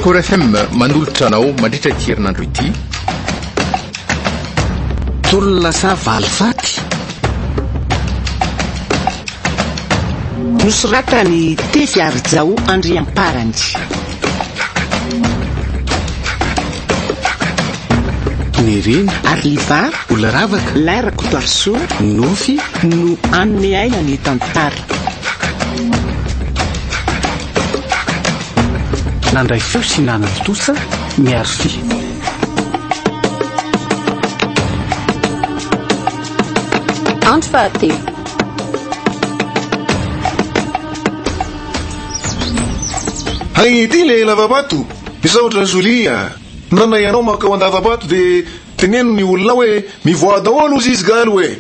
Kora FM manolotra anao mandritra ity herinandro ity. Tolona sa Valifaty. Nosoratany tefy ary-jao andriamparany. Nerina ary liva ola ravaka lairako toarsoa nofy no amin'ny aina ny Tantara. nandray feo sy nanany tosa miaro fi. Andro fahatelo. Hay ity le lavabato misaotra ny solia nana ianao makao andavabato de teneno ny olona hoe mivoa daholo izy izy galy hoe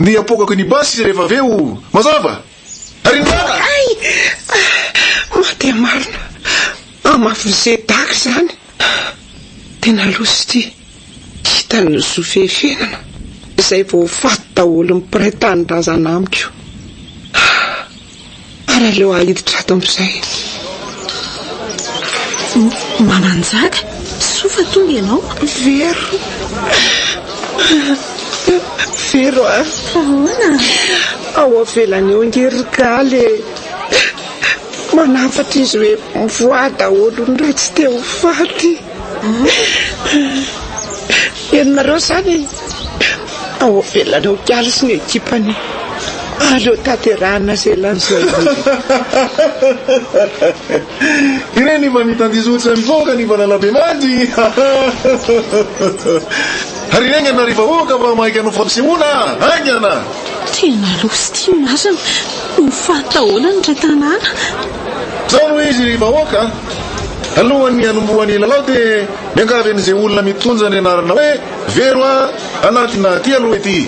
ny apokako ny basy rehefa aveo mazava ary naka ay mate marina amafizay dak zany tena losy ty hitany zofefenana izay vao faty daholo mipiray tany-drazana amiko ary aleo ahiditra ato amin'izay Mamanjaka, sofa tonga ianao? Vero Ahoana? Ao avelany eo ngerikaly manafatra izy hoe mivoa daholo ny ray tsy teo faty. Ianareo zany ao avelany eo kialy sy ny ekipany aleo taterahana zay lan'izay. ireny mba mitandizotra mivoaka ny vanalabe mandy ary regny anariva oka fa maika anao fampisehoana angana Tena losy ty masina mifatahoana ny ray tanàna. zao no izy vahoaka alohany anomboany lalao de miangavy an'izay olona mitonja ny anarana hoe vero anatina ty aloha ety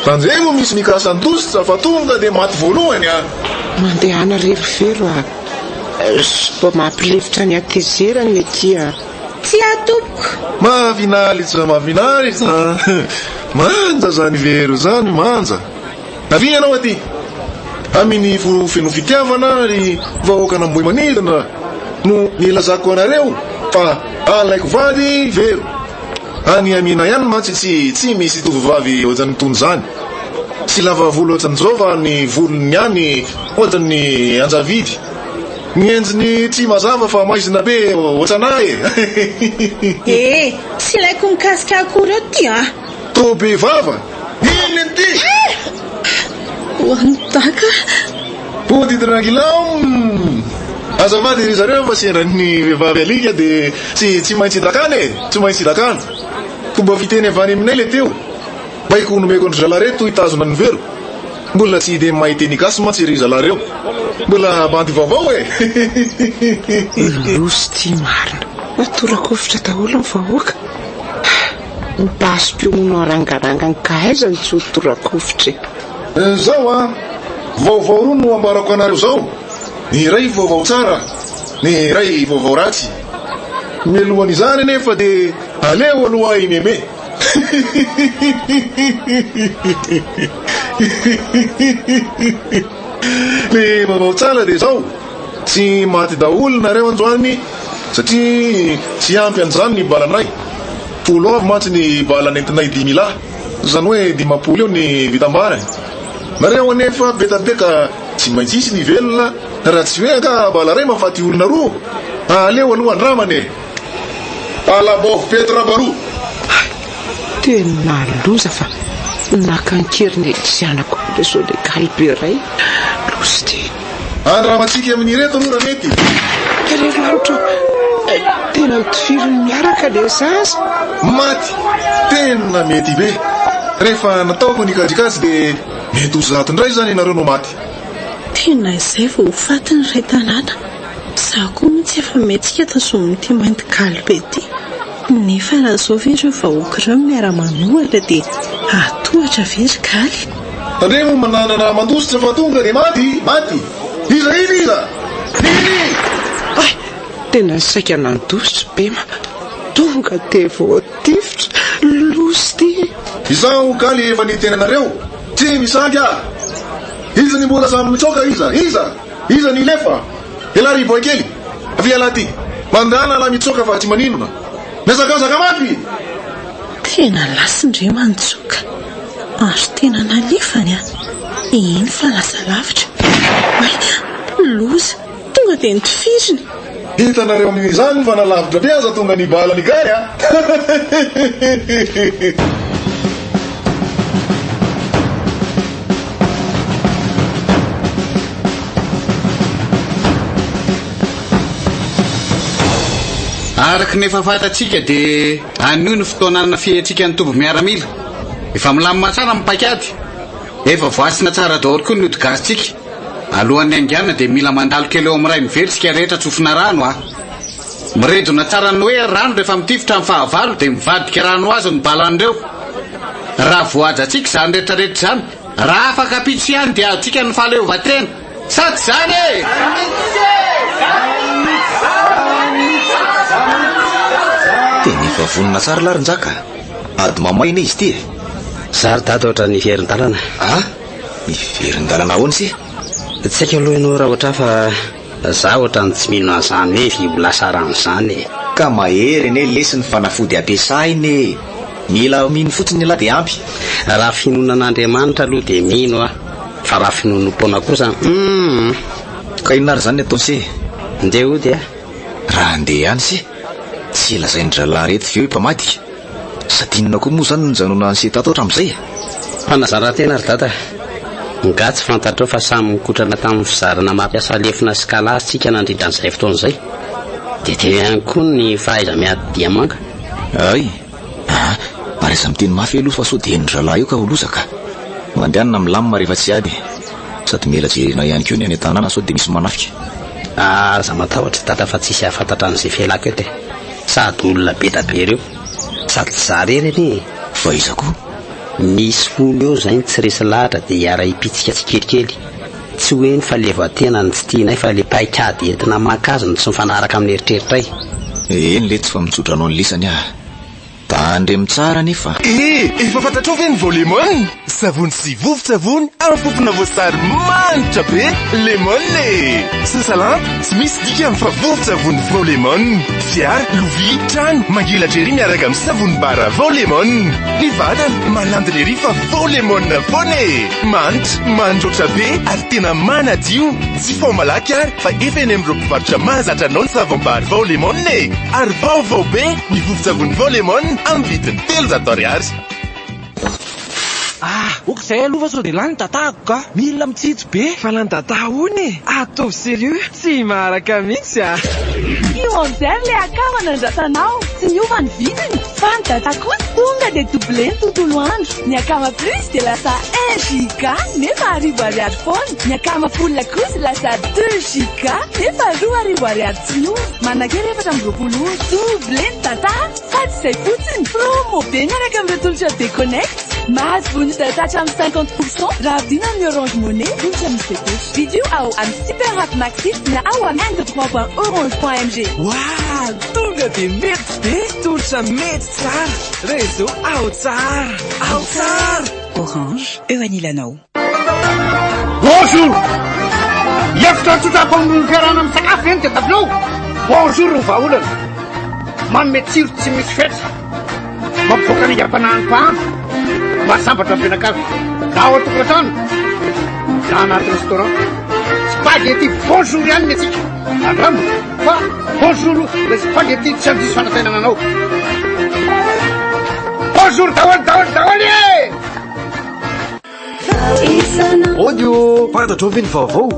tanzay mo misy mikasan-dositra fa tonga de maty voalohany mandehana rery vero mba mampilefitra ny atezerany etya Tsy atopoko. mahafinalitsa manja zany vero zany manja avy ianao aty amin'ny fenofitiavana ny vahoaka namboy manidina no nilazako anareo fa alaiko vady vero any amina ihany mantsy tsy misy tovovavy ohatrany tony zany sy lava volo ohatran'izao fa ny volony any ohatrany anjavidy ny enjiny tsy mazava fa maizina be ohatranahy Tsy ilaiko mikasika akory eo ty to be vava iny ty Hoanitaka. pody drangilao azavady ry zareo fa sendrany vehivavy alika de tsy maintsy hidakany tsy maintsy hidakany fomba fiteny avany aminay le teo baiko nomeko ny zalareto hitazona ny vero mbola tsy de mahiteny gasy mantsy ry zalareo mbola bandy vaovao losy ty marina atorakofitra daholo ny vahoaka mipasom-piomono arangarangany kahaizany tsy ho torakofitra zao vaovao roa no ambarako anareo zao ny ray vaovao tsara ny ray vaovao ratsy mialohany izany nefa de aleo aloha imeme le vaovao tsara de zao tsy maty daholo nareo androany satria tsy ampy an'izany ny balanay folo avy mantsy ny bala nentinay 10,000 zany hoe 10 eo ny vitambarany nareo anefa betabeka tsy maintsy isy ny velona raha tsy hoe ka bala ray mafaty olona roa aleo aloha andramane alabov petrabaroa tena loza fa nakankeriny zianako le so le galbe ray losy ty andramatsika amin'ny reto aloha raha mety rehefaotra tena tifiriny miaraka le zaza maty tena mety be rehefa nataoko ny kajikajy de mety ho zatondray zany ianareo no maty Tena izay vao hofaty ny ray tanàna. Zaho koa mitsy efa metsika tasominy ty mainty galbe ty. Nefa raha zao very vahoaka ireo miara-manohatra de atohatra very galy. tandre mo manana raha mandositra fa tonga de maty iza iny iza iny tena saika nandositra be ma tonga de voatifitra losy ty izao galy efa nitenanareo tsy misaky iza ny mbola samy mitsoka iza ny lefa elary ivoakely avy alaty mandana la mitsoka fa tsy maninona miazakazaka mafy tena lasindre manitsoka ary tena nalefany a iny fa lasa lavitra loza tonga dia nitifiriny hitanareo amin'izany fa nalavitra be aza tonga ny bala ny gary a araka nefa fatatsika dia anio ny fotoanana fiatsika ny tombo miaramila efa milamina tsara mipakady efa voasina tsara daholo koa ny odigasitsika alohan'ny angana dia mila mandalo kely eo amin'ray miveritsika rehetra tsofina rano a miredona tsara ny hoe rano rehefa mitifitra amin'ny fahavalo dia mivadika rano azy ny balan'ireo raha voajatsika izany rehetrarehetra izany raha afaka apitso ihany dia atsika ny fahaleovatena sady izany e teny efa vonina tsara larin-jaka ady mamaina izy ty zary dady ohatra ny fierin-dalana mifierin-dalana ahoany sy tsy haiko aloha ianao raha ohatra fa za ohatra ny tsy mino an'izany hoe fiolasa ran'izany ka mahery ene lesy ny fanafody ampiasainy mila mino fotsiny lahy dia ampy raha finonan'Andriamanitra aloha dia mino a fa raha finonom-poana kosa ka inona ry zany ny ataony sy ndeha ody a raha andeha ihany sy tsy lazaindry ralahy rety veo hipamadika sady inona koa moa zany nyjanona ny seta ataotra amin'izay fanazara-tena ry dada nga tsy fantatrao fa samy mikotrana tamin'ny fizarana mampiasa lefina sy kalazy tsika nandrindra an'izay fotoan'izay dia teo ihany koa ny fahaiza miady diamanga ay maraiza miteny mafy aloha fa sao dia ny ralahy io ka holozaka mandehanina milamina rehefa tsy ady sady mila jerena ihany keo ny any an-tanàna sao dia misy manafika za matahotra dada fa tsisy hafantatra an'izay fialako eo dia sady olona be da be reo sady tsy za rery anie fa iza koa misy olo eo zay ny tsy resy lahatra dia hiara hipitsika tsikelikely tsy hoe ny fahaleovatena ny tsy tianay fa le paikady entina makazo ny tsy mifanaraka amin'ny eritreritray eny le tsy fa mitsotra anao ny lisany tandre mitsara nefa efa fantatrao ve ny volemon savony sy vovo-tsavony ampopona voasary manitra be lemone sasalanta tsy misy dika amin'ny fa vovo-tsavony volemon fiara lovia trano mangilatrery miaraka amin'ny savony bara volemon ny vatana malandilery fa volemon fone manitra mandrotra be ary tena manadio tsy fao malaky ary fa efa eny amin'ireo mpivarotra mahazatra anao ny savony-bary volemon ary vaovao be ny vovo-tsavony volemon amin'ny vidiny 300 ariary okazay aloha fa sao dia lany tatako ka mila mitsitsy be fa lany tata ony atao sérieux tsy maraka mihitsy io amizay le akamana andrasanao tsy miova ny vidiny fa ny tata kosa tonga dia double ny tontolo andro ny akama plus dia lasa 1 giga nefa 10 ariary foana ny akama polina kosa lasa 2 giga nefa 2 ariary tsy miova manakely efatra amby 20 double ny tata sady izay fotsiny promo be miaraka amin'ireo tolotra déconnect mahazo bonus tata hatramin'ny 50% raha adino amin'ny orange monnaie tolotra misy tetesy vidéo ao amin'ny super app maxis na ao amin'ny 123.orange.mg tonga dia mety be tolotra mety tsara réseau ao tsara orange eo anilanao bonjour efitra tsotra-pamono fiarana amin'ny sakafo eny dia tavinao bonjour ny vahaolana manome tsiro tsy misy fetra mampivoaka ny am-panahany-pahandro masambatra fianakavy na ao atokantrano na anaty restaurant spaghetti bonjour ihany ny atsika andramo fa bonjour le spaghetti tsy andiso fanatenana anao bonjour daholy audio fantatrao ve ny vaovao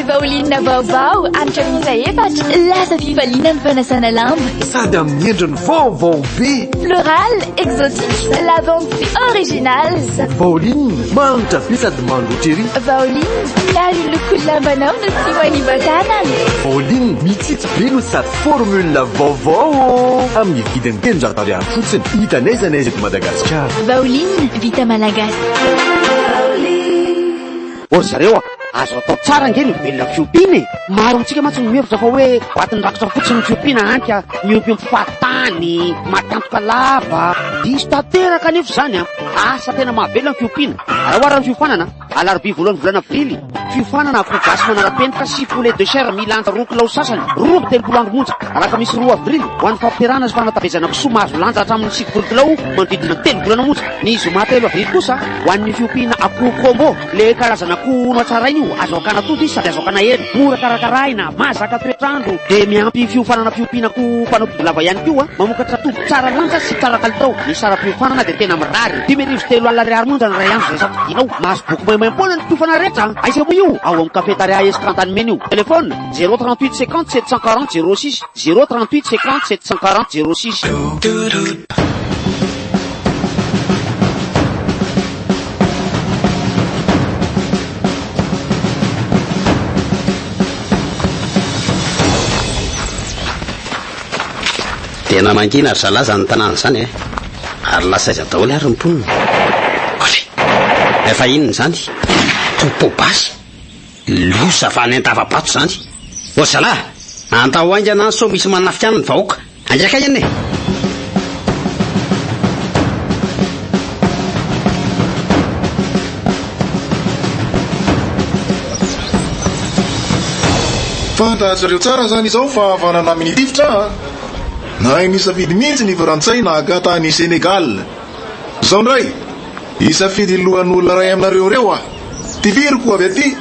vaolina vaovao anitra miisa efatra lasa fifaliana ny fanasana lamba sady amin'ny endriny vaovao be floral exotique lavande original vaoline manitra be sady mandrotra ery vaoline lary loko lambanao no tsy hoanibatanana vaoline mitsitsy be no sady formule vaovao amin'ny vidiny 300 ariary fotsiny hitanaiza eto Madagasikara vaoline vita malagasy zareo azo atao tsara nge ny velona fiompiana maro antsika mantsy nomevitra fa hoe boaty rakotra fotsiny ny fiompiana anka miompy mpifatany matantoka lava diso tanteraka nefa zany asa tena mahavelona ny fiompiana. Raha oharany fiofanana alarobia voalohany volana avrily, fiofanana akoho gasy manara-penitra sy poulet de chair milanja 2 kilao sasany, telopolo andro monja. Araka misy 2 avrily ho an'ny fampiarahana sy fanatavezana kisoa mahazo lanja hatramin'ny 5 kilao manodidina 3 volana monja. Ny zoma 3 avrily kosa ho an'ny fiompiana akoho combo, le karazana akoho noatsarainy io, azo akana tody sady azo akana hena, mora karakaraina, mazaka toetrandro, de miampy fiofanana fiompiana akoho mpanao bibilava ihany koa mamokatra tobo tsara lanja sy tsara kalitao. Ny sara fiofanana de tena mirary. 10,3 monja ny ray andro zay sady dinao. Mahazo boky maimaimpona ny fiofana rehetra. Aiza mo io ao amin'ny cafétéria S30 any meny io. Téléphone 038 50 740 06, 038 50 740 06. Tena mangina ry zalahy zany tanàna zany ary lasa iza daholo ary mimponina. Efa inona zany? Topobasy losa fa ny antava-bato zany. O zalahy, antao aingana any so misy manafiana ny vahoaka. Andraka iany e. Fantatsareo tsara zany izao fa vanana amin'ny tifitra na nisafidy mihitsy ny frantsay na agata ny Senegal. Zao ndray isafidy lohan'olona ray aminareo reo ty viriko avy aty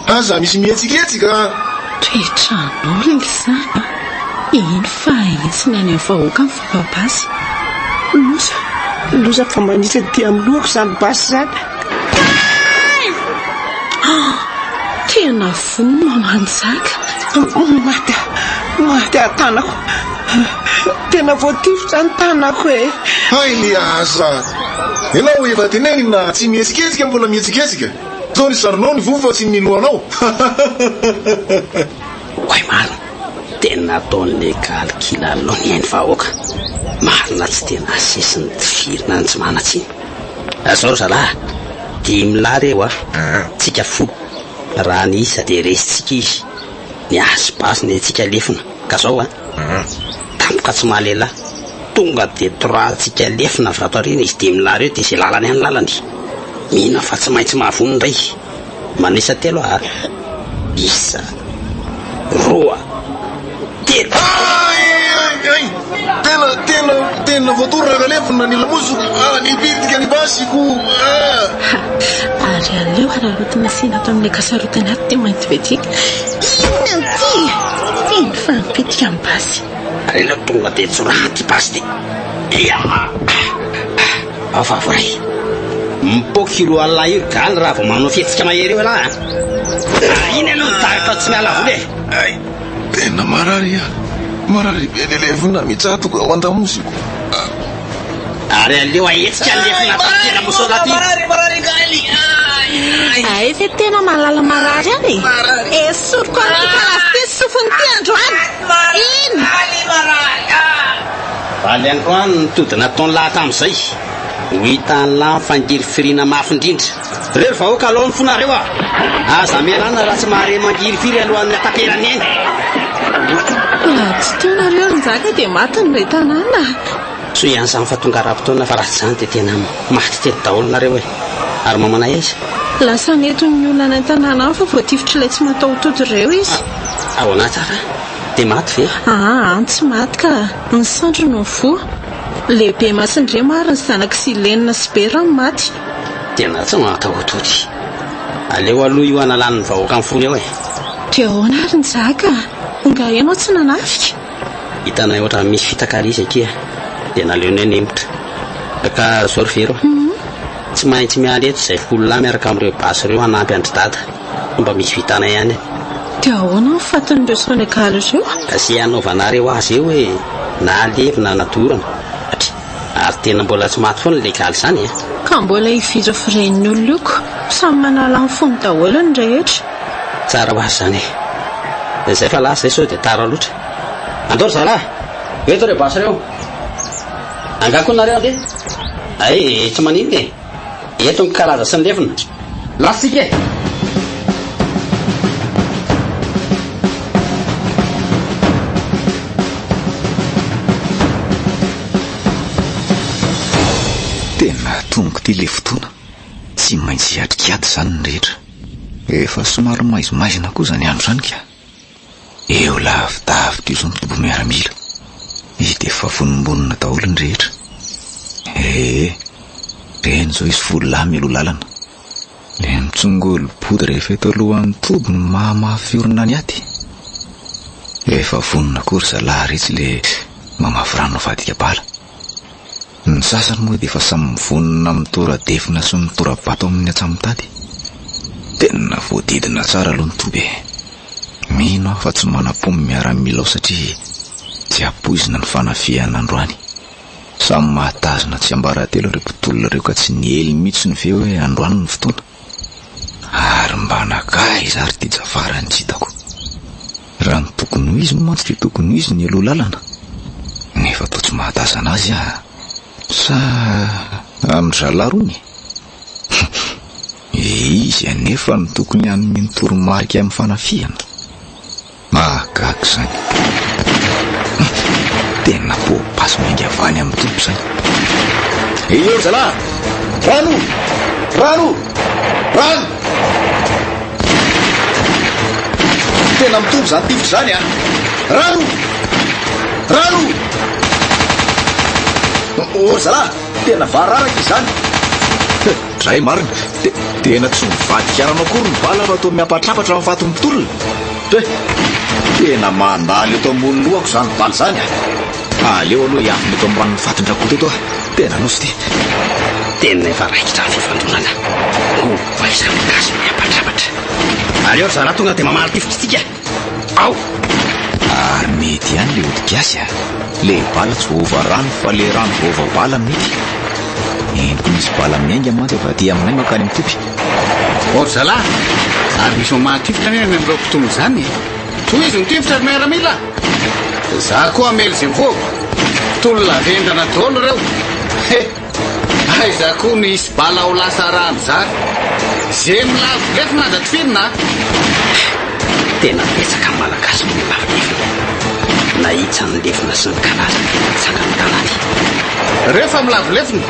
aza misy mihetsiketsika. Toetran'olona zany ino fa itsy ny any amin'ny vahoaka ny fipabasy. Loza fa manitra ty amin'ny lohako zany basy zany. Tena vono mamanjaka. Maty atanako. Tena voatifitra ny tanako e. Hay liasa. Ianao efa teneny na tsy mihetsiketsika mbola mihetsiketsika. Zao ny saronao ny vovo tsy ny lohanao. Oay marina, tena ataon'le calcula aloha ny vahoaka. Marina tsy tena asesiny tifirina ny tsy manatsiny. Zao ry zalahy, 10 lary eo tsika folo. Raha ny isa de resitsika izy. Ny azy basy ny tsika lefina. Ka zao tampoka tsy mahalela. Tonga de 3 tsika lefina avy rato arena izy 10 lary eo de zay lalany any lalany. Mihina fa tsy maintsy mahavono ndray. Manisa 3 isa 2 3. Tena voatoraka lefina ny lamosoko nipitika ny basiko. Ary aleo hararotina sina tamin'ilay kasarotany aty ty mainty be ty. Inona ty? Teny fa nipitika amin'ny basy. Ary aleo tonga de tsoranty basy ty. Avavoray. Mipoky ro alay io galy raha vao manao fietsika mahery eo alahy. Iny aloha nitarika tsy miala vola e. Tena marary marary be ny lefina mitsatoka ao an-damosiko. Ary aleo ahetsika ny lefina tena mosona ty. Marary galy. Ay fe tena malala marary any e. Soroko amin'ny kalasy ty sofiny ty androany. Ino? Valy androany nitodina taony lahy tamin'izay. Hitany lahy fangiry firina mafy indrindra. Reo vahoaka aloha ny fonareo aza melana raha tsy mahare mangiry firy alohan'ny ataperany eny. Tsy taonareo nzaka de maty ny ray tanàna. So ihany zany fa tonga raha-potoana fa raha tsy zany de tena maty teto daholo nareo e. Ary mamana izy lasa netony olona ny tanàna fa voatifitra ilay tsy mataotody reo izy. Ao anaty tsara de maty ve? Tsy maty ka ny sandro no voa. Lehibe masindre mariny zanaka sy lenina sy bera ny maty. Tena tsy mataotody. Aleo aloha io analan'ny vahoaka amin'ny fony eo e. De ahoana ary ny zaka? Nga ianao tsy nanafika? Hitanay ohatra misy fitakariza akia de naleonay nemotra. Ka zao ry vero tsy maintsy miala eto izay folo lahy miaraka amin'ireo basy ireo hanampy andry dada. Mba misy vitanay ihany. De ahoana ny fatin'ireo Senegal ireo? Kasi anaovanareo azy eo hoe na levy na nadorana. Ary tena mbola tsy maty foana legaly zany e. Ka mbola hivira fireniny olona io samy manala ny fony daholo ny rehetra. Tsara ho azy zany e. Zay fa lasa sao de tara loatra. Andoro zalahy, eto reo basy reo. Angako nareo ande? Ay, tsy manino e. Eto ny karaza sy ny lefina. Lasika e. Tena tongo ty le fotoana tsy maintsy hiatrikady zany ny rehetra. Efa somary maizimaizina koa zany andro zany ka eo lavidavitra io zao mitobo miaramila hita efa vonimbonina daholo ny rehetra. Reny zao izy vololahy melo lalana le mitsongolo body rehefa eto alohan'ny tobo ny mahamafiorina ny aty. Efa vonina kory zalahy retsy le mamafy rano vadika bala. Ny sasany moa dia efa samy mivonina mitoradefina sy mitorabato amin'ny atsamitady. Tena voadidina tsara aloha ny toby. Mino aho fa tsy manapomy miaramila ao satria tsy apoizina ny fanafiana androany. Samy mahatazona tsy ambaratelo ireo mpitolona ireo ka tsy niely mihitsy ny ve hoe androany ny fotoana. Ary mba nakay zary ty jafarany tsy hitako. Raha ny tokony ho izy mantsy dia tokony ho izy ny aloha lalana. Nefa toa tsy mahatazana azy sa amin'ny zalarony. Izy anefa ny tokony hanome ny toromarika amin'ny fanafiana. Mahagaga zany. Tena po pasy mainga avany amin'ny tompo zany. Eo zalahy! Rano! Rano! Rano! Tena mitombo zany tifitra zany Rano! Rano! Zalahy! Tena vararaka izany. Dray marina. Tena tsy mivadikaranao kory ny bala fa toa miampatrapatra amin'ny fato mitolona. Tena mandaly eto ambony lohako zany bala zany. Aleo aloha hiafina eto amban'ny faton-drakoto eto tena nosy ty. Tena efa raikitra ny fifandronana. Vaizany gasy miampatrapatra. Aleo zalahy tonga dia mamaly tifitsika. Ao! Ary mety ihany le odigasy le bala tsy voava rano fa le rano voava bala mety. Eniko misy bala miainga mantsy efa ty aminay makany amin'ny topy. Zalahy, ary misy mamahatifitra ny amin'ireo mpitony zany. Toy izy mitifitra miaramila. Za koa mely zay mivoako. Tolona vendana daholo reo. Aiza koa nisy bala ho lasa rano zany. Zay milavolefina da tifirina. Tena betsaka ny malagasy ny milavolefina. Nahitsy ny lefina sy ny kalaza tsangany tanany. Rehefa milavolefina,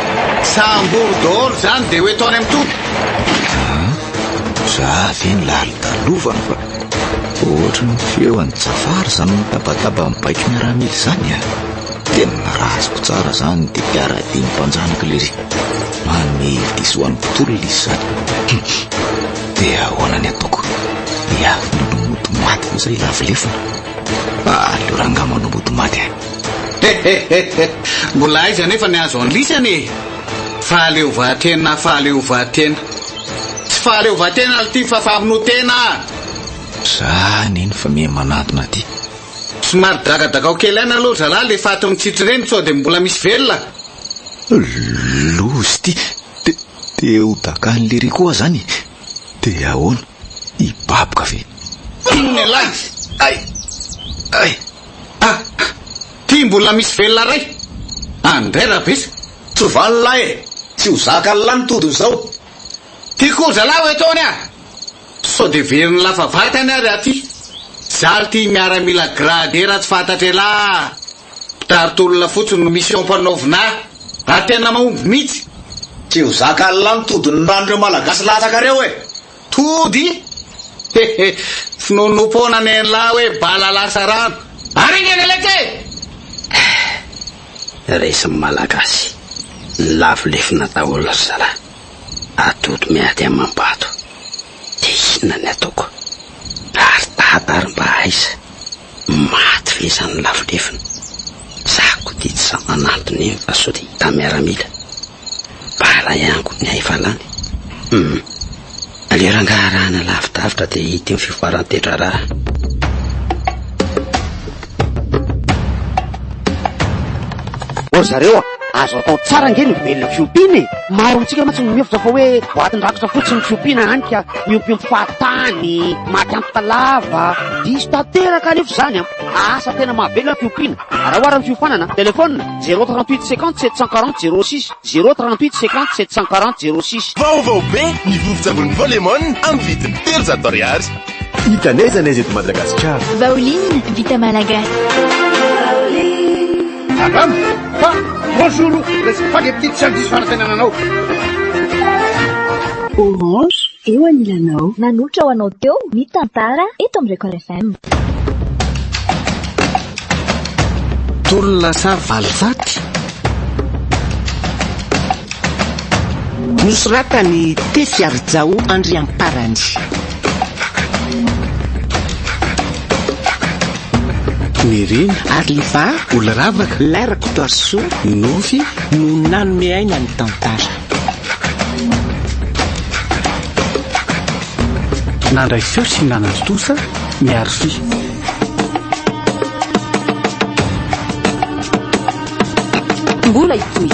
sambory daholo zany dia ho etaony amin'ny toby. Za ve ny lalo talovana fa ohatra ny feo any jafary zany mitabataba mibaiko miaramila zany tena razoko tsara zany dia mpiara-dimy mpanjanaka lery manome hevi-diso ho an'ny mpitolona izy zany. Dia ahoana ny ataoko iafina nomoto maty fa zay lavolefina aleo rangama nomoto maty. Mbola aiza nefa ny azo anlisany. Fahaleovatena fahaleovatena. Tsy fahaleovatena ty fa famonotena. Zany iny fa miha manatona ty. Somary dragadagao kely aina aloha zalahy le faty mitsitry reny sao dia mbola misy velona. Lozy ty dia ho dakany lery koa zany. Dia ahoana hibaboka ve? Inona lahy? Ay. Ty mbola misy velona ray. Andray rabesa. Tsy valolahy tsy ho zaka lany todiny zao. Ty koa zalahy ho etaony sao dia veriny lafa vatany ary aty. Zaly ty miaramila gradera tsy fantatra elahy. Mpitaritolona fotsiny no misy ampanaovina ary tena mahomby mihitsy. Tsy ho zaka lany todiny ran'ireo malagasy latsaka reo Tody? Finonompoana ny enlahy hoe bala lasa rano. Ary ngegeleke! Resy malagasy lavolefina daholo zalahy. Atody miady amin'ny mambato. Dia inona ny ataoko? Ary tadary mba aiza maty ve zany lavolefina. Zako ty tsy sa manantony fa sao dia hita miaramila. Bala iango ny aifa lany. Aleo rangaharahana lavidavitra dia hita ny fivoaran-tetra raha. Zareo azo atao tsara nge ny velona fiompiana maro antsika mantsy mihefotra fa hoe boatin-drakotra fotsiny fiompiana hany ka miompiompy fahatany maty antokalava diso tanteraka anefa zany asa tena mahavelona fiompiana. Raha ohara ny fiofanana telefônina 038 50 740 06 038 50 740 06. Vaovao be ny vovon-tsavony volemon amin'ny vidiny 300 ariary. Hitanaiza anaiza eto Madagasikara. Vaoline vita malagasy. Bonjour, laisse pas les petites services fanatena nanao. Orange eo anilanao. Nanotra ho anao teo ny Tantara eto amin'ny Record FM. Tolona sa Valifaty. Nosoratany Tefiarijao Andry Amparany. Mirina Arliva Olaravaka Lairako Toarso Nofy no nanome aina ny Tantara. Nandray feo sy nanantosa miaro fi. Mbola itoy